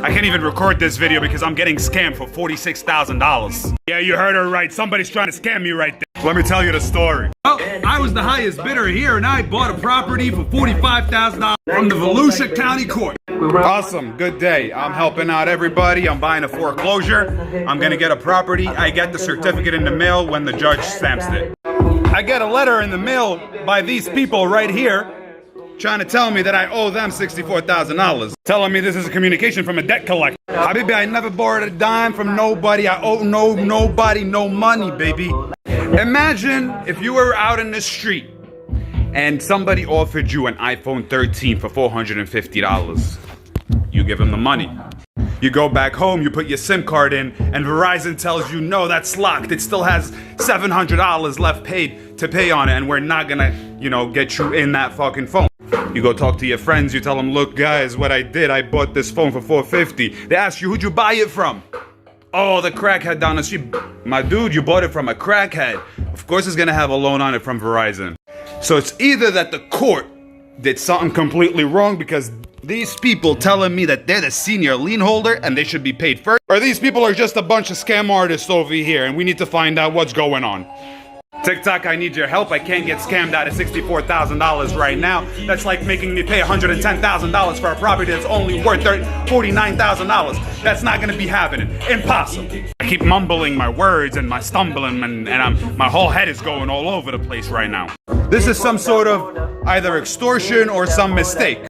I can't even record this video because I'm getting scammed for $46,000. Yeah, you heard her right. Somebody's trying to scam me right there. Let me tell you the story. Well, I was the highest bidder here, and I bought a property for $45,000 from the Volusia County Court. Awesome, good day. I'm helping out everybody. I'm buying a foreclosure. I'm gonna get a property. I get the certificate in the mail when the judge stamps it. I get a letter in the mail by these people right here trying to tell me that I owe them $64,000. Telling me this is a communication from a debt collector. Habibi, I never borrowed a dime from nobody. I owe nobody no money, baby. Imagine if you were out in the street and somebody offered you an iPhone 13 for $450. You give them the money. You go back home, you put your SIM card in, and Verizon tells you, no, that's locked. It still has $700 left to pay on it, and we're not gonna, get you in that fucking phone. You go talk to your friends, you tell them, look guys, what I did, I bought this phone for $450. They ask you, who'd you buy it from? Oh, the crackhead down the street. My dude, you bought it from a crackhead. Of course it's gonna have a loan on it from Verizon. So it's either that the court did something completely wrong because these people telling me that they're the senior lien holder and they should be paid first, or these people are just a bunch of scam artists over here and we need to find out what's going on. TikTok, I need your help. I can't get scammed out of $64,000 right now. That's like making me pay $110,000 for a property that's only worth $49,000. That's not gonna be happening. Impossible. I keep mumbling my words and my stumbling and my whole head is going all over the place right now. This is some sort of either extortion or some mistake.